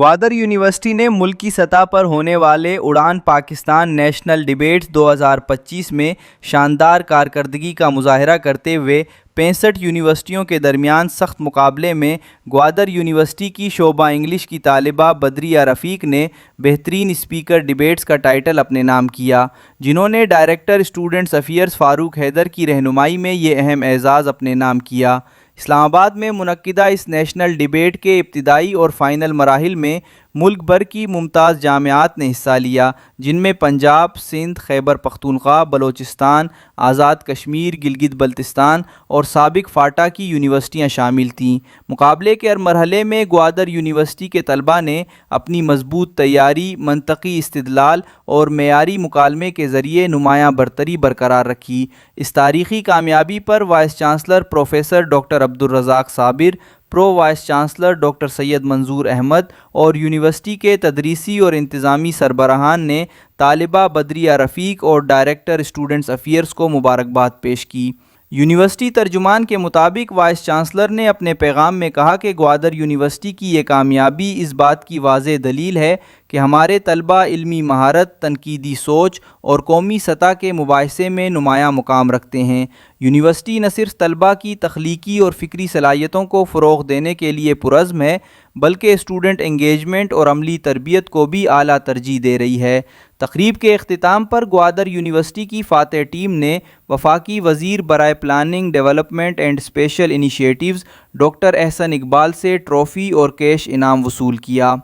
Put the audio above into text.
Gwadar university نے ملکی سطح پر ہونے والے اڑان پاکستان نیشنل ڈیبیٹس 2025 میں شاندار کارکردگی کا مظاہرہ کرتے ہوئے 65 یونیورسٹیوں کے درمیان سخت مقابلے میں گوادر یونیورسٹی کی شعبہ انگلش کی طالبہ بدریہ رفیق نے بہترین اسپیکر ڈیبیٹس کا ٹائٹل اپنے نام کیا، جنہوں نے ڈائریکٹر اسٹوڈنٹس افیئرز فاروق حیدر کی رہنمائی میں یہ اہم اعزاز اپنے نام کیا۔ اسلام آباد میں منعقدہ اس نیشنل ڈیبیٹ کے ابتدائی اور فائنل مراحل میں ملک بھر کی ممتاز جامعات نے حصہ لیا، جن میں پنجاب، سندھ، خیبر پختونخوا، بلوچستان، آزاد کشمیر، گلگت بلتستان اور سابق فاٹا کی یونیورسٹیاں شامل تھیں۔ مقابلے کے ہر مرحلے میں گوادر یونیورسٹی کے طلباء نے اپنی مضبوط تیاری، منطقی استدلال اور معیاری مکالمے کے ذریعے نمایاں برتری برقرار رکھی۔ اس تاریخی کامیابی پر vice chancellor professor doctor Abdul Razzaq Sabir, pro vice chancellor doctor Syed Manzoor Ahmed اور یونیورسٹی کے تدریسی اور انتظامی سربراہان نے طالبہ بدریہ رفیق اور ڈائریکٹر اسٹوڈنٹس افیئرز کو مبارکباد پیش کی۔ یونیورسٹی ترجمان کے مطابق وائس چانسلر نے اپنے پیغام میں کہا کہ گوادر یونیورسٹی کی یہ کامیابی اس بات کی واضح دلیل ہے کہ ہمارے طلباء علمی مہارت، تنقیدی سوچ اور قومی سطح کے مباحثے میں نمایاں مقام رکھتے ہیں۔ یونیورسٹی نہ صرف طلباء کی تخلیقی اور فکری صلاحیتوں کو فروغ دینے کے لیے پرعزم ہے، بلکہ اسٹوڈنٹ انگیجمنٹ اور عملی تربیت کو بھی اعلیٰ ترجیح دے رہی ہے۔ تقریب کے اختتام پر گوادر یونیورسٹی کی فاتح ٹیم نے وفاقی وزیر برائے planning, development and special initiatives doctor Ahsan Iqbal سے ٹرافی اور کیش انعام وصول کیا۔